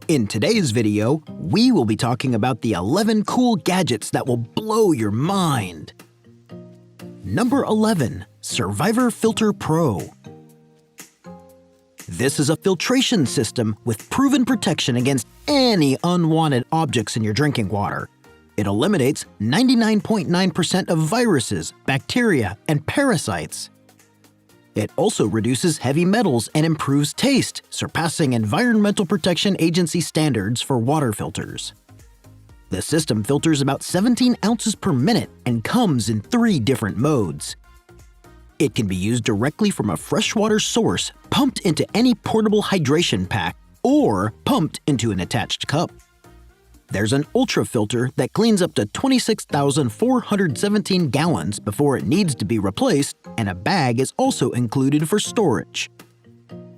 In today's video, we will be talking about the 11 cool gadgets that will blow your mind. Number 11. Survivor Filter Pro. This is a filtration system with proven protection against any unwanted objects in your drinking water. It eliminates 99.9% of viruses, bacteria, and parasites. It also reduces heavy metals and improves taste, surpassing Environmental Protection Agency standards for water filters. The system filters about 17 ounces per minute and comes in 3 different modes. It can be used directly from a freshwater source, pumped into any portable hydration pack, or pumped into an attached cup. There's an ultra filter that cleans up to 26,417 gallons before it needs to be replaced, and a bag is also included for storage.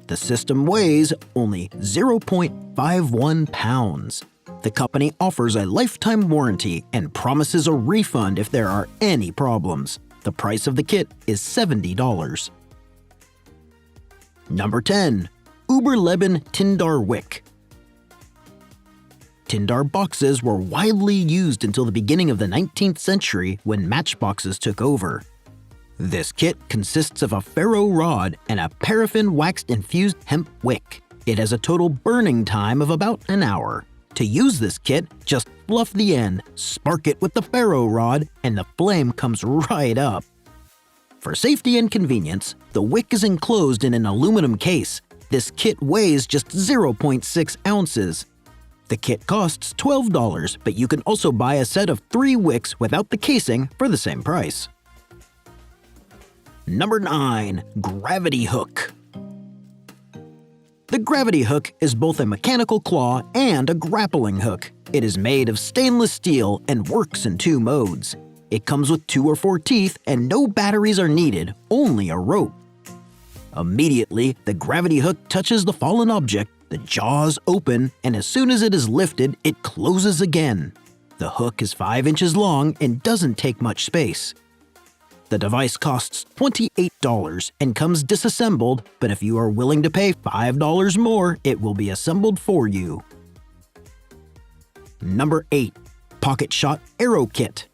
The system weighs only 0.51 pounds. The company offers a lifetime warranty and promises a refund if there are any problems. The price of the kit is $70. Number 10. UBERLEBEN Tindar WICK. Tindar boxes were widely used until the beginning of the 19th century when matchboxes took over. This kit consists of a Ferro rod and a paraffin-wax-infused hemp wick. It has a total burning time of about an hour. To use this kit, just fluff the end, spark it with the Ferro rod, and the flame comes right up. For safety and convenience, the wick is enclosed in an aluminum case. This kit weighs just 0.6 ounces. The kit costs $12, but you can also buy a set of 3 wicks without the casing for the same price. Number 9. Gravity Hook. The gravity hook is both a mechanical claw and a grappling hook. It is made of stainless steel and works in 2 modes. It comes with 2 or 4 teeth and no batteries are needed, only a rope. Immediately, the gravity hook touches the fallen object, the jaws open, and as soon as it is lifted, it closes again. The hook is 5 inches long and doesn't take much space. The device costs $28 and comes disassembled, but if you are willing to pay $5 more, it will be assembled for you. Number 8. Pocket Shot Arrow Kit.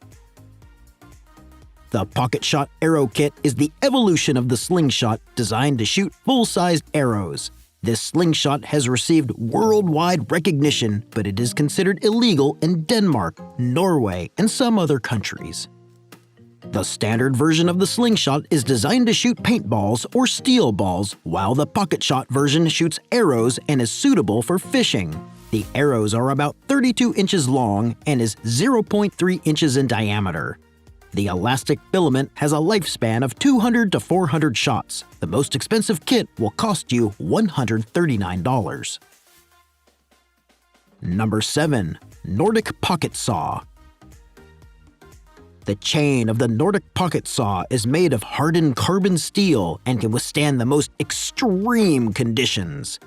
The Pocket Shot Arrow Kit is the evolution of the slingshot designed to shoot full-sized arrows. This slingshot has received worldwide recognition, but it is considered illegal in Denmark, Norway, and some other countries. The standard version of the slingshot is designed to shoot paintballs or steel balls, while the Pocket Shot version shoots arrows and is suitable for fishing. The arrows are about 32 inches long and is 0.3 inches in diameter. The elastic filament has a lifespan of 200 to 400 shots. The most expensive kit will cost you $139. Number 7. Nordic Pocket Saw. The chain of the Nordic Pocket Saw is made of hardened carbon steel and can withstand the most extreme conditions.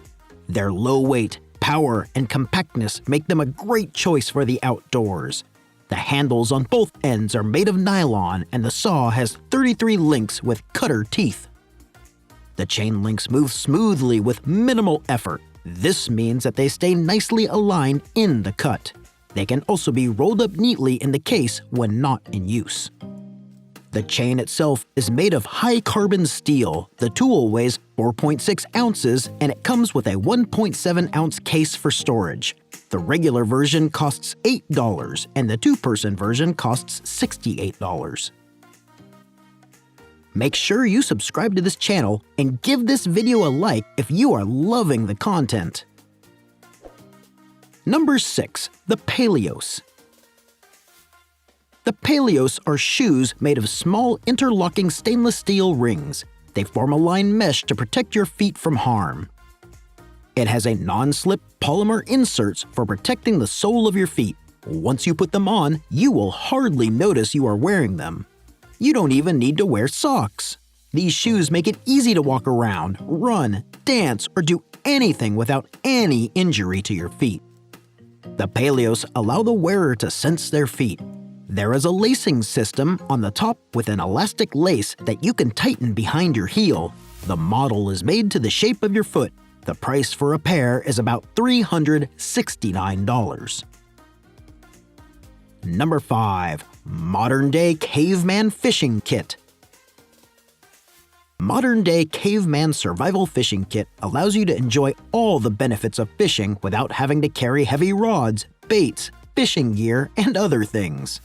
Their low weight, power, and compactness make them a great choice for the outdoors. The handles on both ends are made of nylon and the saw has 33 links with cutter teeth. The chain links move smoothly with minimal effort. This means that they stay nicely aligned in the cut. They can also be rolled up neatly in the case when not in use. The chain itself is made of high-carbon steel. The tool weighs 4.6 ounces and it comes with a 1.7-ounce case for storage. The regular version costs $8 and the 2-person version costs $68. Make sure you subscribe to this channel and give this video a like if you are loving the content. Number 6. The Paleos. The Paleos are shoes made of small interlocking stainless steel rings. They form a line mesh to protect your feet from harm. It has a non-slip polymer inserts for protecting the sole of your feet. Once you put them on, you will hardly notice you are wearing them. You don't even need to wear socks. These shoes make it easy to walk around, run, dance, or do anything without any injury to your feet. The Paleos allow the wearer to sense their feet. There is a lacing system on the top with an elastic lace that you can tighten behind your heel. The model is made to the shape of your foot. The price for a pair is about $369. Number 5. Modern-day caveman fishing kit. Modern-day caveman survival fishing kit allows you to enjoy all the benefits of fishing without having to carry heavy rods, baits, fishing gear, and other things.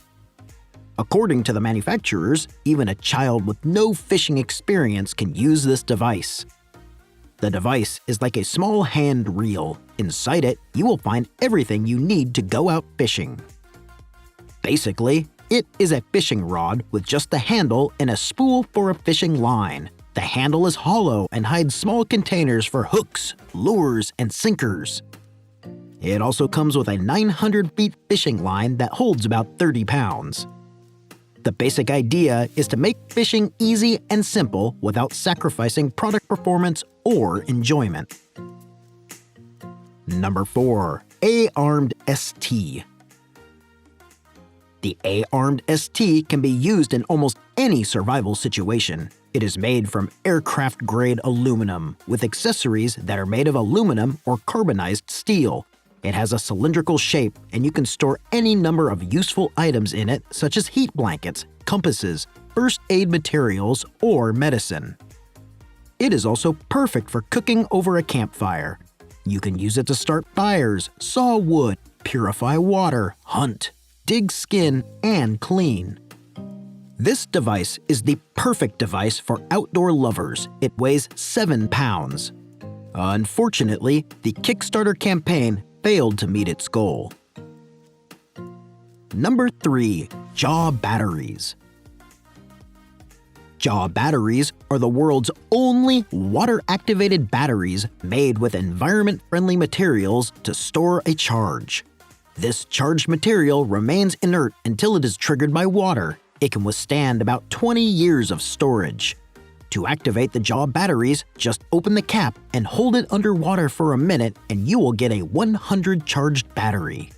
According to the manufacturers, even a child with no fishing experience can use this device. The device is like a small hand reel. Inside it, you will find everything you need to go out fishing. Basically, it is a fishing rod with just the handle and a spool for a fishing line. The handle is hollow and hides small containers for hooks, lures, and sinkers. It also comes with a 900-feet fishing line that holds about 30 pounds. The basic idea is to make fishing easy and simple without sacrificing product performance or enjoyment. Number 4. A-armed ST. The A-armed ST can be used in almost any survival situation. It is made from aircraft-grade aluminum, with accessories that are made of aluminum or carbonized steel. It has a cylindrical shape, and you can store any number of useful items in it, such as heat blankets, compasses, first aid materials, or medicine. It is also perfect for cooking over a campfire. You can use it to start fires, saw wood, purify water, hunt, dig skin, and clean. This device is the perfect device for outdoor lovers. It weighs 7 pounds. Unfortunately, the Kickstarter campaign failed to meet its goal. Number 3. Jaw batteries. Jaw batteries are the world's only water-activated batteries made with environment-friendly materials to store a charge. This charged material remains inert until it is triggered by water. It can withstand about 20 years of storage. To activate the jaw batteries, just open the cap and hold it underwater for a minute and you will get a 100 charged battery.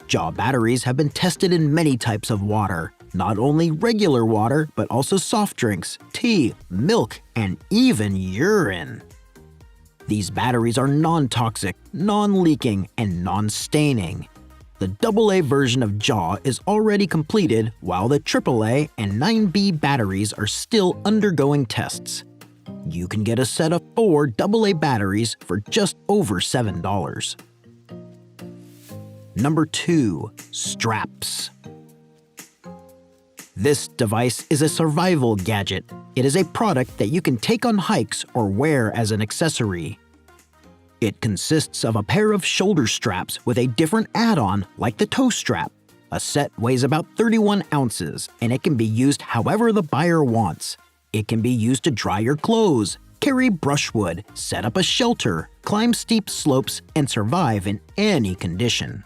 Jaw batteries have been tested in many types of water, not only regular water but also soft drinks, tea, milk, and even urine. These batteries are non-toxic, non-leaking, and non-staining. The AA version of Jaw is already completed, while the AAA and 9B batteries are still undergoing tests. You can get a set of 4 AA batteries for just over $7. Number 2. Straps. This device is a survival gadget. It is a product that you can take on hikes or wear as an accessory. It consists of a pair of shoulder straps with a different add-on like the toe strap. A set weighs about 31 ounces, and it can be used however the buyer wants. It can be used to dry your clothes, carry brushwood, set up a shelter, climb steep slopes, and survive in any condition.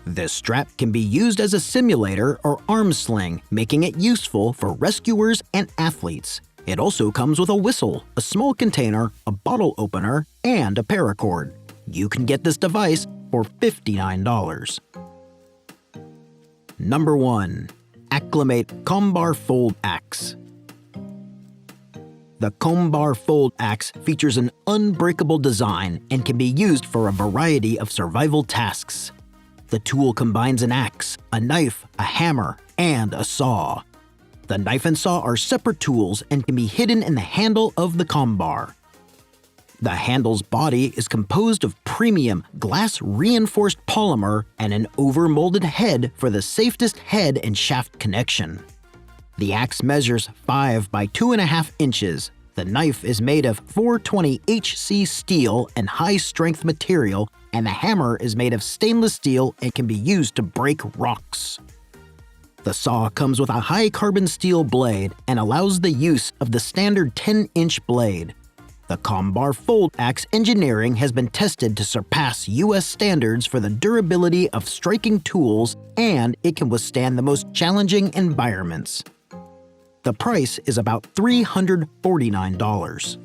This strap can be used as a simulator or arm sling, making it useful for rescuers and athletes. It also comes with a whistle, a small container, a bottle opener, and a paracord. You can get this device for $59. Number 1. Acclimate Combar Fold Axe. The Combar Fold Axe features an unbreakable design and can be used for a variety of survival tasks. The tool combines an axe, a knife, a hammer, and a saw. The knife and saw are separate tools and can be hidden in the handle of the combar. The handle's body is composed of premium glass-reinforced polymer and an over-molded head for the safest head and shaft connection. The axe measures 5 by 2.5 inches. The knife is made of 420HC steel and high-strength material, and the hammer is made of stainless steel and can be used to break rocks. The saw comes with a high-carbon steel blade and allows the use of the standard 10-inch blade. The Combar Fold Axe engineering has been tested to surpass U.S. standards for the durability of striking tools, and it can withstand the most challenging environments. The price is about $349.